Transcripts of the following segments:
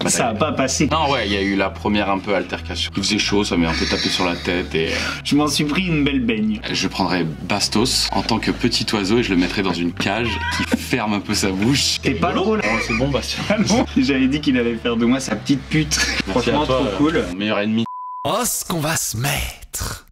Ça a pas passé. Non, ouais, il y a eu la première un peu altercation. Il faisait chaud, ça m'est un peu tapé sur la tête et... Je m'en suis pris une belle baigne. Je prendrais Bastos en tant que petit oiseau et je le mettrais dans une cage qui ferme un peu sa bouche. T'es pas drôle. Oh, c'est bon, Bastos. Ah bon, j'avais dit qu'il allait faire de moi sa petite pute. Franchement, trop cool. Mon meilleur ennemi. Oh, ce qu'on va se mettre.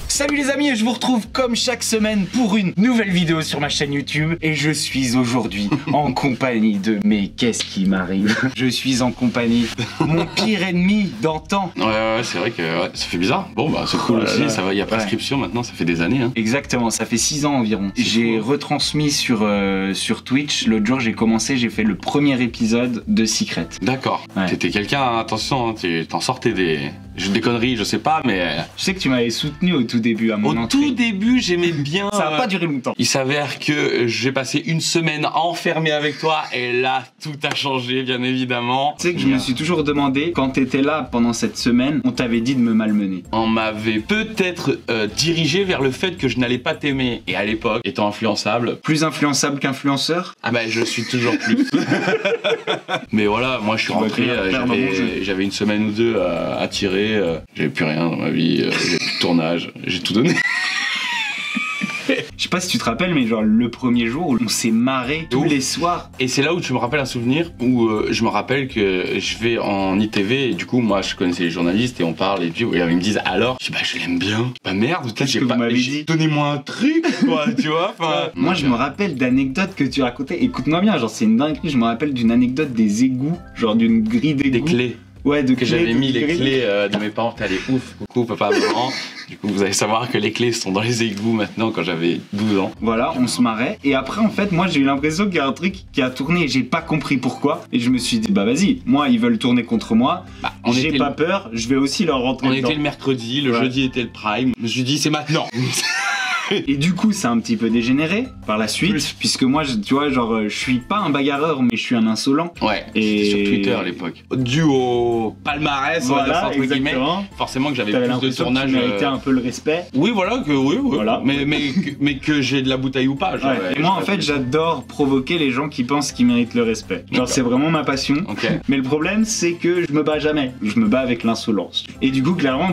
Salut les amis, et je vous retrouve comme chaque semaine pour une nouvelle vidéo sur ma chaîne YouTube. Et je suis aujourd'hui en compagnie de... Mais qu'est-ce qui m'arrive? Je suis en compagnie de mon pire ennemi d'antan. Ouais, c'est vrai que ça fait bizarre. Bon, bah c'est cool aussi, ça va, il y a prescription maintenant, ça fait des années. Hein. Exactement, ça fait 6 ans environ. J'ai retransmis sur Twitch, l'autre jour j'ai fait le premier épisode de Secret. D'accord, t'étais quelqu'un, attention, hein, t'en sortais des conneries, je sais pas, mais... Je sais que tu m'avais soutenu au tout début à mon entrée. Au tout début, j'aimais bien... Ça a pas duré longtemps. Il s'avère que j'ai passé une semaine enfermé avec toi et là, tout a changé, bien évidemment. Tu sais que je me suis toujours demandé, quand t'étais là pendant cette semaine, on t'avait dit de me malmener. On m'avait peut-être dirigé vers le fait que je n'allais pas t'aimer. Et à l'époque, étant influençable... Plus influençable qu'influenceur? Ah bah, je suis toujours plus. Mais voilà, moi je suis rentré, j'avais une semaine ou deux à tirer. J'avais plus rien dans ma vie, j'ai plus de tournage, j'ai tout donné. Je sais pas si tu te rappelles, mais genre le premier jour où on s'est marré tous les soirs. Et c'est là où tu me rappelles un souvenir où je me rappelle que je vais en ITV et du coup moi je connaissais les journalistes et on parle et puis ils me disent alors, je dis bah je l'aime bien. Bah merde, peut-être j'ai pas dit. Donnez-moi un truc quoi, tu vois. Moi je me rappelle d'anecdotes que tu racontais. Écoute-moi bien, genre c'est une dinguerie. Je me rappelle d'une anecdote des égouts, genre d'une grille d'égouts. Des clés. Ouais, que j'avais mis les clés de mes parents. T'es allé ouf, coucou papa, maman. Du coup, vous allez savoir que les clés sont dans les égouts maintenant quand j'avais 12 ans. Voilà, on se marrait. Et après, en fait, moi j'ai eu l'impression qu'il y a un truc qui a tourné et j'ai pas compris pourquoi. Et je me suis dit, bah vas-y, moi ils veulent tourner contre moi. Bah, j'ai pas peur, je vais aussi leur rentrer dedans. On était le mercredi, le jeudi était le prime. Je me suis dit, c'est maintenant. Et du coup, ça a un petit peu dégénéré par la suite, puisque moi, tu vois, genre, je suis pas un bagarreur, mais je suis un insolent. Ouais, et sur Twitter à l'époque. Dû au palmarès, voilà, entre guillemets, forcément que j'avais plus de tournage. Tu méritais un peu le respect. Oui, voilà, voilà. Mais que j'ai de la bouteille ou pas. Genre, et moi, en fait, j'adore provoquer les gens qui pensent qu'ils méritent le respect. Genre, c'est vraiment ma passion. Mais le problème, c'est que je me bats jamais. Je me bats avec l'insolence. Et du coup, clairement,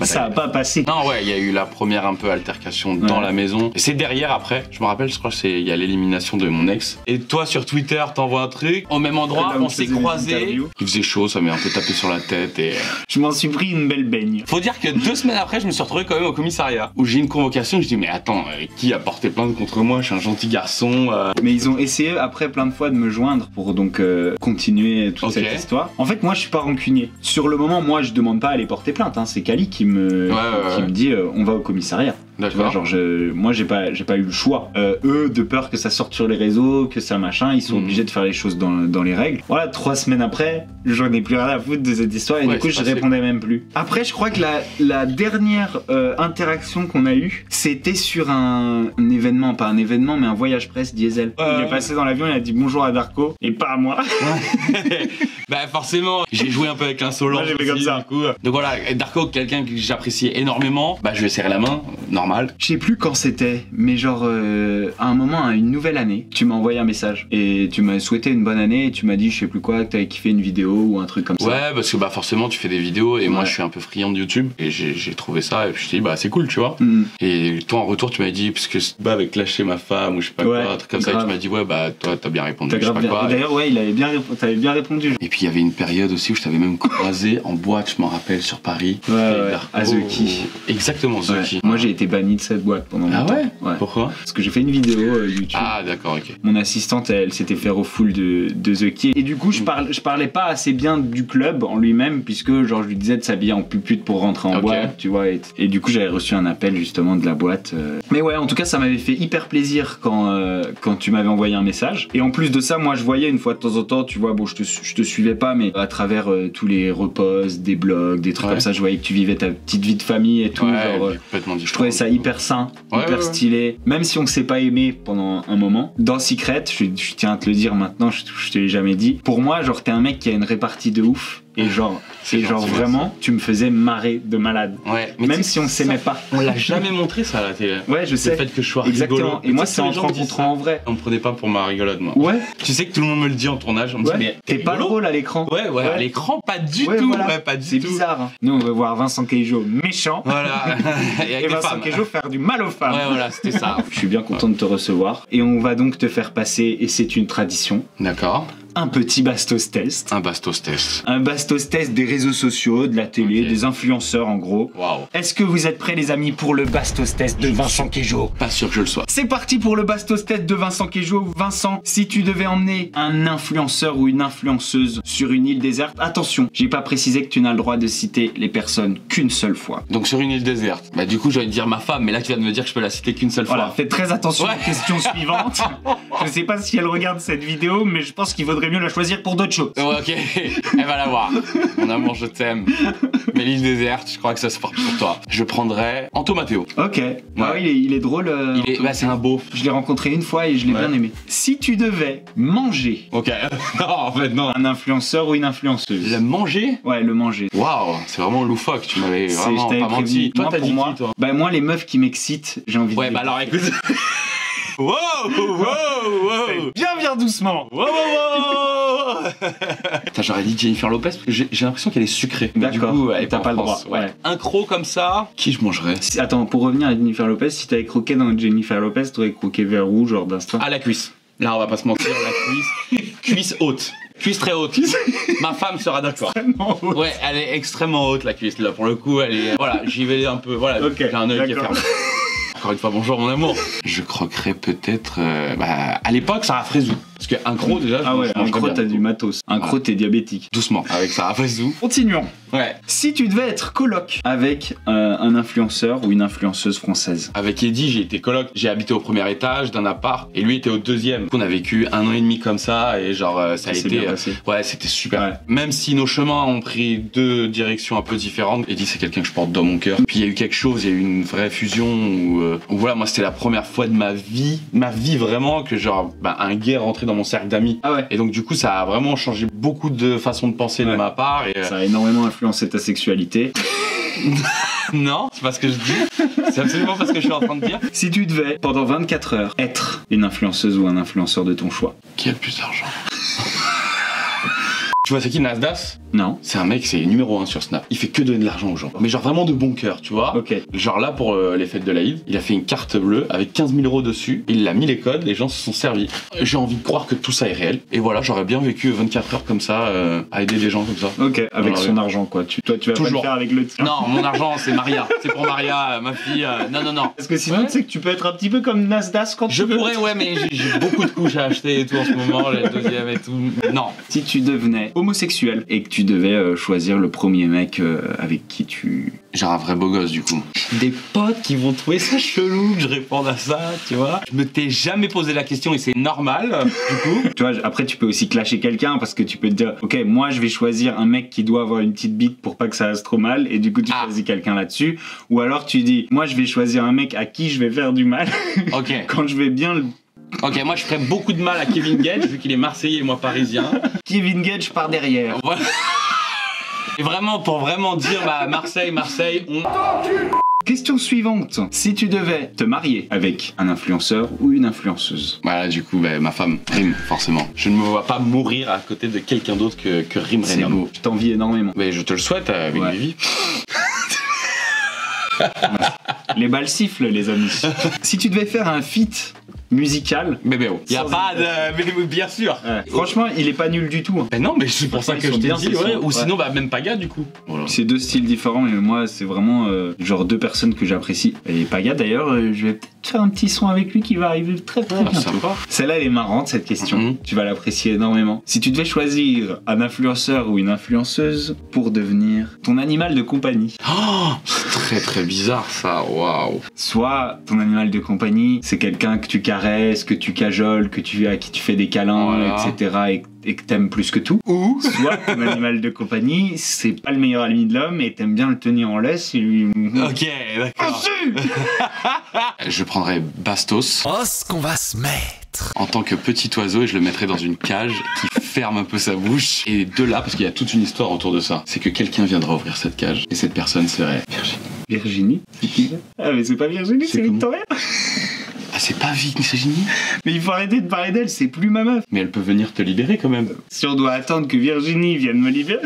ça a pas passé. Non, ouais, il y a eu la première un peu altercation dans la maison. Et c'est derrière après, je me rappelle, je crois qu'il y a l'élimination de mon ex. Et toi sur Twitter, t'envoies un truc. Au même endroit, on s'est croisés. Il faisait chaud, ça m'est un peu tapé sur la tête et... Je m'en suis pris une belle baigne. Faut dire que 2 semaines après, je me suis retrouvé quand même au commissariat. Où j'ai une convocation, je dis mais attends, qui a porté plainte contre moi? Je suis un gentil garçon. Mais ils ont essayé après plein de fois de me joindre pour donc continuer toute cette histoire. En fait, moi je suis pas rancunier. Sur le moment, moi je demande pas à aller porter plainte, hein. C'est Kali qui me dit on va au commissariat. Tu vois, genre moi j'ai pas eu le choix. Eux, de peur que ça sorte sur les réseaux, que ça machin, ils sont obligés de faire les choses dans les règles. Voilà, 3 semaines après, j'en ai plus rien à foutre de cette histoire et du coup je répondais même plus. Après, je crois que la dernière interaction qu'on a eue, c'était sur un événement, pas un événement, mais un voyage presse Diesel. Il est passé dans l'avion, il a dit bonjour à Darko et pas à moi. Bah forcément, j'ai joué un peu avec l'insolence. J'ai fait comme ça. Du coup. Donc voilà, Darko, quelqu'un que j'appréciais énormément, bah je lui ai serré la main, normal. Je sais plus quand c'était, mais genre à un moment, à une nouvelle année, tu m'as envoyé un message et tu m'as souhaité une bonne année et tu m'as dit je sais plus quoi, que t'avais kiffé une vidéo ou un truc comme ça. Ouais, parce que bah forcément tu fais des vidéos et moi je suis un peu friand de YouTube et j'ai trouvé ça et puis je t'ai dit bah c'est cool tu vois. Et toi en retour tu m'as dit parce que bah avec lâcher ma femme ou je sais pas quoi, un truc comme ça et tu m'as dit ouais bah toi t'as bien répondu. D'ailleurs ouais t'avais bien répondu. Et puis il y avait une période aussi où je t'avais même croisé en boîte, je m'en rappelle sur Paris. À Zuki. Exactement Zuki. Moi j'ai été banni de cette boîte pendant longtemps. Ah ouais. Pourquoi? Parce que j'ai fait une vidéo YouTube. Ah d'accord, ok. Mon assistante, elle s'était fait refoule de The Key. Et du coup, je parlais pas assez bien du club en lui-même, puisque genre je lui disais de s'habiller en pupute pour rentrer en boîte, tu vois. Et du coup, j'avais reçu un appel justement de la boîte. Mais ouais, en tout cas, ça m'avait fait hyper plaisir quand tu m'avais envoyé un message. Et en plus de ça, moi, je voyais une fois de temps en temps, tu vois, bon, je te suivais pas, mais à travers tous les reposts, des blogs, des trucs comme ça, je voyais que tu vivais ta petite vie de famille et tout. Genre, je trouvais ça ça hyper sain, hyper stylé. Même si on s'est pas aimé pendant un moment. Dans Secret, je tiens à te le dire maintenant, je te l'ai jamais dit. Pour moi, genre, t'es un mec qui a une répartie de ouf. Et genre vraiment, tu me faisais marrer de malade. Ouais, même si on s'aimait pas. On l'a jamais montré ça à la télé. Ouais, je sais. Le fait que je sois exactement. rigolo. Et moi, c'est en te rencontrant en vrai. On me prenait pas pour ma rigolade, moi. Ouais. Tu sais que tout le monde me le dit en tournage. On me dit, mais t'es pas drôle à l'écran. Ouais, à l'écran, pas du tout. Voilà. Ouais, pas du tout. C'est bizarre. Hein. Nous, on veut voir Vincent Cailloux méchant. Voilà. Et Vincent Cailloux faire du mal aux femmes. Ouais, voilà, c'était ça. Je suis bien content de te recevoir. Et on va donc te faire passer, et c'est une tradition. D'accord. Un petit Bastos test. Un Bastos test. Un Bastos test des réseaux sociaux, de la télé, des influenceurs en gros. Waouh. Est-ce que vous êtes prêts les amis pour le Bastos test de Vincent Cailloux? Pas sûr que je le sois. C'est parti pour le Bastos test de Vincent Cailloux. Vincent, si tu devais emmener un influenceur ou une influenceuse sur une île déserte, attention, j'ai pas précisé que tu n'as le droit de citer les personnes qu'une seule fois. Donc sur une île déserte, bah du coup j'allais dire ma femme, mais là tu viens de me dire que je peux la citer qu'une seule fois. Voilà, fais très attention à la question suivante. Je sais pas si elle regarde cette vidéo, mais je pense qu'il vaudrait mieux la choisir pour d'autres choses. Ouais, ok, elle va la voir. Mon amour, je t'aime. Mais l'île déserte, je crois que ça se porte pour toi. Je prendrais Anto Matteo. Ok. Ouais. Ah, il est drôle. C'est un beau. Je l'ai rencontré une fois et je l'ai bien aimé. Si tu devais manger. Ok. Non, en fait, non. Un influenceur ou une influenceuse. Le manger? Ouais, le manger. Waouh, c'est vraiment loufoque. Tu m'avais vraiment pas menti. Toi, t'as dit qui, toi? Bah, moi, les meufs qui m'excitent, j'ai envie de. Ouais, bah alors écoute. Wow, wow. Viens doucement. Wow. J'aurais dit Jennifer Lopez parce que j'ai l'impression qu'elle est sucrée. D'accord. Du coup, t'as pas le droit. Ouais. Un croc comme ça, qui je mangerais? Attends, pour revenir à Jennifer Lopez, si t'avais croqué dans Jennifer Lopez, t'aurais croqué vers où, genre d'instinct? À la cuisse. Là, on va pas se mentir, la cuisse. Cuisse haute. Cuisse très haute. Ma femme sera d'accord. Extrêmement haute. Ouais, elle est extrêmement haute la cuisse là. Pour le coup, elle est. Voilà, j'y vais un peu. Voilà, okay, j'ai un œil qui est fermé. Encore une fois, bonjour mon amour. Je croquerais peut-être. À l'époque, Sarah Frézou. Parce qu'un croc déjà. Ah ouais, un croc, t'as du matos. Un croc, t'es diabétique. Doucement, avec Sarah Frézou. Continuons. Ouais. Si tu devais être coloc avec un influenceur ou une influenceuse française. Avec Eddie, j'ai été coloc. J'ai habité au premier étage d'un appart et lui était au deuxième. On a vécu 1 an et demi comme ça et genre ça a été. Bien passé. Ouais, c'était super. Ouais. Même si nos chemins ont pris 2 directions un peu différentes, Eddie c'est quelqu'un que je porte dans mon cœur. Puis il y a eu quelque chose, il y a eu une vraie fusion où voilà, moi c'était la première fois de ma vie vraiment que genre un gay rentrait dans mon cercle d'amis. Ah ouais. Et donc du coup ça a vraiment changé beaucoup de façons de penser de ma part. Et, ça a énormément influencé ta sexualité. Non, c'est pas ce que je dis. C'est absolument pas ce que je suis en train de dire. Si tu devais, pendant 24 heures, être une influenceuse ou un influenceur de ton choix. Qui a le plus d'argent? Tu vois, c'est qui Nasdaq? Non. C'est un mec, c'est numéro 1 sur Snap. Il fait que donner de l'argent aux gens. Mais genre vraiment de bon cœur, tu vois. Ok. Genre là, pour les fêtes de l'Aïd, il a fait une carte bleue avec 15 000 € dessus. Il a mis les codes, les gens se sont servis. J'ai envie de croire que tout ça est réel. Et voilà, j'aurais bien vécu 24 heures comme ça, à aider des gens comme ça. Ok, avec son argent quoi. Toi, tu vas pas le faire avec le tien. Non, mon argent, c'est Maria. C'est pour Maria, ma fille. Non. Parce que sinon, tu sais que tu peux être un petit peu comme Nasdaq quand je tu veux. pourrais, ouais, mais j'ai beaucoup de couches à acheter et tout en ce moment, le deuxième et tout. Non. Si tu devenais homosexuel et que tu devais choisir le premier mec avec qui tu... Genre un vrai beau gosse du coup. Des potes qui vont trouver ça chelou que je réponde à ça, tu vois. Je me t'ai jamais posé la question et c'est normal, du coup. Tu vois, après tu peux aussi clasher quelqu'un parce que tu peux te dire, ok, moi je vais choisir un mec qui doit avoir une petite bite pour pas que ça reste trop mal et du coup tu choisis quelqu'un là-dessus. Ou alors tu dis, moi je vais choisir un mec à qui je vais faire du mal. Ok. Quand je vais bien le... Ok, moi je ferais beaucoup de mal à Kevin Gage vu qu'il est marseillais et moi parisien. Kevin Gage par derrière. Voilà. Et vraiment, pour vraiment dire, Marseille, on... Question suivante. Si tu devais te marier avec un influenceur ou une influenceuse. Voilà, du coup, ma femme, Rim, forcément. Je ne me vois pas mourir à côté de quelqu'un d'autre que Rim C'est Renom. beau. Je t'envie énormément. Mais je te le souhaite avec Vivi. Les balles sifflent, les amis. Si tu devais faire un feat musical. Bébé, il y a pas de... Mais bien sûr. Ouais. Franchement, il est pas nul du tout. Hein. Mais non, mais c'est pour ça que je t'ai dit, ou sinon, même Paga, du coup. Voilà. C'est 2 styles différents, mais moi, c'est vraiment genre 2 personnes que j'apprécie. Et Paga, d'ailleurs, je vais peut-être faire un petit son avec lui qui va arriver très bientôt. Sympa. Celle-là, elle est marrante, cette question. Tu vas l'apprécier énormément. Si tu devais choisir un influenceur ou une influenceuse pour devenir ton animal de compagnie. Oh, c'est très très bizarre ça, waouh. Soit ton animal de compagnie, c'est quelqu'un que tu caresses, que tu cajoles, à qui tu fais des câlins, etc. et que t'aimes plus que tout. Ou soit ton animal de compagnie, c'est pas le meilleur ami de l'homme et t'aimes bien le tenir en laisse et lui... Ok, d'accord. Je prendrais Bastos. Oh, ce qu'on va se mettre. En tant que petit oiseau, et je le mettrais dans une cage qui ferme un peu sa bouche. Et de là, parce qu'il y a toute une histoire autour de ça, c'est que quelqu'un viendra ouvrir cette cage. Et cette personne serait Virginie. Virginie? C'est qui? Ah mais c'est pas Virginie, c'est Victoria. Ah, c'est pas Virginie? Mais il faut arrêter de parler d'elle, c'est plus ma meuf. Mais elle peut venir te libérer quand même. Si on doit attendre que Virginie vienne me libérer...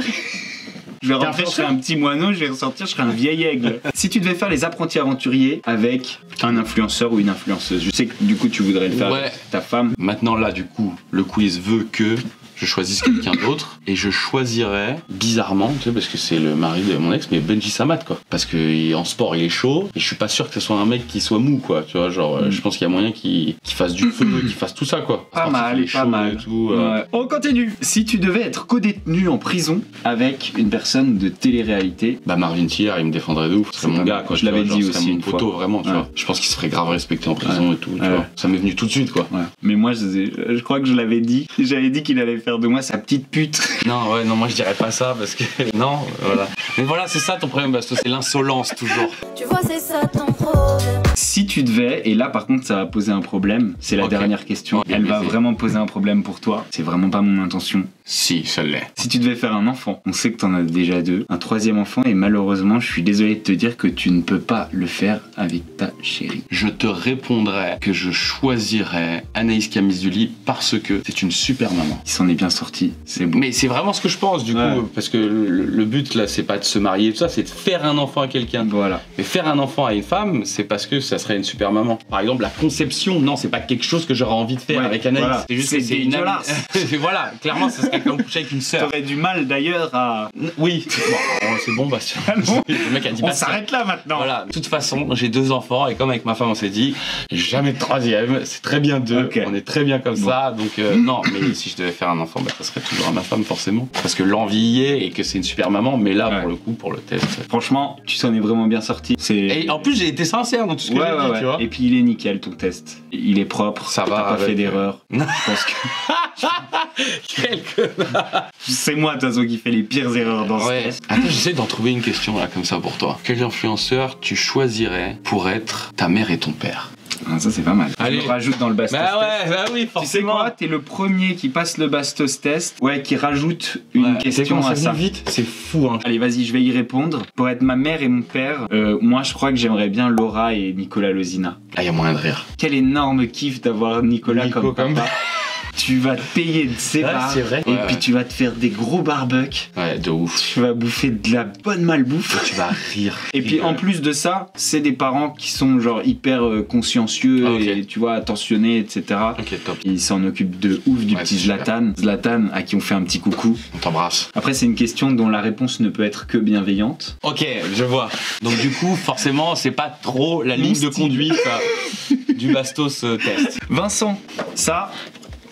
Je vais rentrer, je serai un petit moineau, je vais ressortir, je serai un vieil aigle. Si tu devais faire les apprentis aventuriers avec un influenceur ou une influenceuse, je sais que du coup tu voudrais le faire avec ta femme. Maintenant là, du coup, le quiz veut que je choisisse quelqu'un d'autre et je choisirais bizarrement, tu sais, parce que c'est le mari de mon ex, mais Benji Samat quoi. Parce que en sport il est chaud et je suis pas sûr que ce soit un mec qui soit mou quoi, tu vois, genre je pense qu'il y a moyen qu'il fasse du feu, qu'il fasse tout ça quoi. Pas mal, pas mal. Ouais. On continue. Si tu devais être co-détenu en prison avec une personne de télé-réalité, bah Marvin Thier il me défendrait de ouf, ce serait mon gars quoi. Je l'avais dit aussi mon poteau vraiment, tu vois. Je pense qu'il se ferait grave respecter en prison et tout, tu vois. Ça m'est venu tout de suite quoi. Mais moi je crois que je l'avais dit, j'avais dit qu'il allait faire de moi sa petite pute. Non, moi je dirais pas ça parce que non, voilà. Mais voilà, c'est ça ton problème, Bastos, c'est l'insolence toujours. Tu vois, c'est ça ton problème. Si tu devais, et là par contre ça va poser un problème, c'est la dernière question, elle va vraiment poser un problème pour toi, c'est vraiment pas mon intention. Si, ça l'est. Si tu devais faire un enfant, on sait que t'en as déjà 2, un 3e enfant, et malheureusement je suis désolé de te dire que tu ne peux pas le faire avec ta chérie. Je te répondrais que je choisirais Anaïs Camizuli parce que c'est une super maman. Il s'en est bien sorti, c'est beau. Mais c'est vraiment ce que je pense du coup, parce que le but là c'est pas de se marier et tout ça, c'est de faire un enfant à quelqu'un. Voilà. Mais faire un enfant à une femme, c'est parce que ça serait une super maman. Par exemple, la conception, non, c'est pas quelque chose que j'aurais envie de faire avec Anaïs. Voilà. C'est juste que c'est une amie. Voilà, clairement, ça serait comme coucher avec une sœur. T'aurais du mal d'ailleurs à... Oui. Bon, c'est bon, Bastien. Le mec a dit on s'arrête là maintenant. Voilà. De toute façon, j'ai 2 enfants et comme avec ma femme, on s'est dit, jamais de 3e, c'est très bien 2. Okay. On est très bien comme ça. Donc, non, mais si je devais faire un enfant, bah, ça serait toujours à ma femme, forcément. Parce que l'envie y est et que c'est une super maman. Mais là, pour le coup, pour le test. Franchement, tu s'en es vraiment bien sorti. Et en plus, j'ai été sincère dans tout ce que j'ai dit, tu vois. Et puis, il est nickel, ton test. Il est propre. Ça va. T'as pas fait d'erreur. Je pense que. Quel connard. C'est moi, de toute façon, qui fait les pires erreurs dans ce test. Attends, j'essaie d'en trouver une question là, comme ça pour toi. Quel influenceur tu choisirais pour être ta mère et ton père? Ah, ça c'est pas mal. Allez. Je le rajoute dans le Bastos test. Bah oui, forcément. Tu sais quoi, t'es le premier qui passe le Bastos test, qui rajoute une question à ça. Vite, c'est fou hein. Allez, vas-y, je vais y répondre. Pour être ma mère et mon père, moi je crois que j'aimerais bien Laura et Nicolas Lozina. Ah, y a moyen de rire. Quel énorme kiff d'avoir Nicolas comme papa. Tu vas te payer de ses bars, et puis tu vas te faire des gros barbecues. Ouais, de ouf. Tu vas bouffer de la bonne malbouffe. Tu vas rire. Et puis en plus de ça, c'est des parents qui sont genre hyper consciencieux et tu vois attentionnés, etc. Ok, top. Ils s'en occupent de ouf du petit Zlatan. Zlatan à qui on fait un petit coucou. On t'embrasse. Après c'est une question dont la réponse ne peut être que bienveillante. Ok, je vois. Donc du coup, forcément, c'est pas trop la ligne de conduite du Bastos test. Vincent, ça...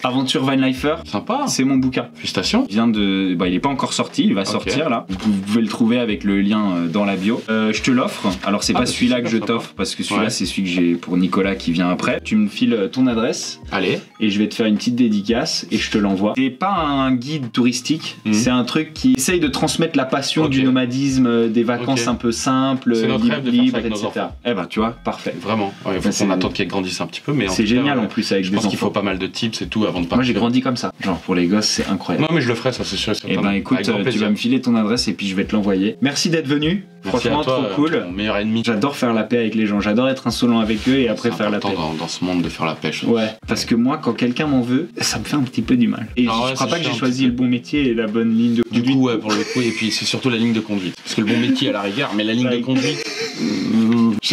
Aventure Van Lifer, sympa. C'est mon bouquin. Félicitations. Il vient de, il est pas encore sorti, il va sortir là. Vous pouvez le trouver avec le lien dans la bio. Je te l'offre. Alors c'est pas celui-là que je t'offre parce que celui-là c'est celui que j'ai pour Nicolas qui vient après. Tu me files ton adresse. Allez. Et je vais te faire une petite dédicace et je te l'envoie. C'est pas un guide touristique, c'est un truc qui essaye de transmettre la passion du nomadisme, des vacances un peu simples, libres, etc. Eh ben tu vois, parfait. Vraiment. Il faut qu'on attende qu'elle grandisse un petit peu, mais c'est génial en plus avec des enfants. Je pense qu'il faut pas mal de tips et tout. Moi j'ai grandi comme ça, genre pour les gosses c'est incroyable. Non mais je le ferai, ça c'est sûr. Et ben écoute, tu vas me filer ton adresse et puis je vais te l'envoyer. Merci d'être venu, franchement trop cool. Mon meilleur ennemi. J'adore faire la paix avec les gens, j'adore être insolent avec eux et après faire la paix. Dans ce monde de faire la paix. Ouais, parce que moi quand quelqu'un m'en veut, ça me fait un petit peu du mal. Et je crois pas que j'ai choisi le bon métier et la bonne ligne de conduite. Du coup pour le coup, et puis c'est surtout la ligne de conduite. Parce que le bon métier à la rigueur, mais la ligne de conduite...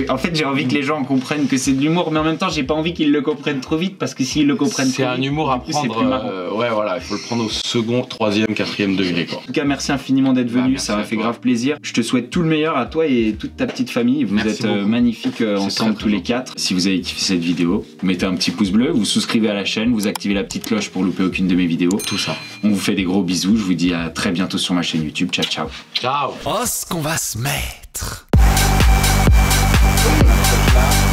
En fait j'ai envie que les gens comprennent que c'est de l'humour, mais en même temps j'ai pas envie qu'ils le comprennent trop vite parce que s'ils le comprennent trop vite, c'est un humour à prendre. Ouais voilà, il faut le prendre au second, 3e, 4e degré quoi. En tout cas merci infiniment d'être venu, ça m'a fait grave plaisir. Je te souhaite tout le meilleur à toi et toute ta petite famille. Vous êtes magnifiques ensemble tous les 4. Si vous avez kiffé cette vidéo, mettez un petit pouce bleu, vous souscrivez à la chaîne, vous activez la petite cloche pour louper aucune de mes vidéos. Tout ça. On vous fait des gros bisous, je vous dis à très bientôt sur ma chaîne YouTube. Ciao ciao. Ciao. Oh, ce qu'on va se mettre. Là.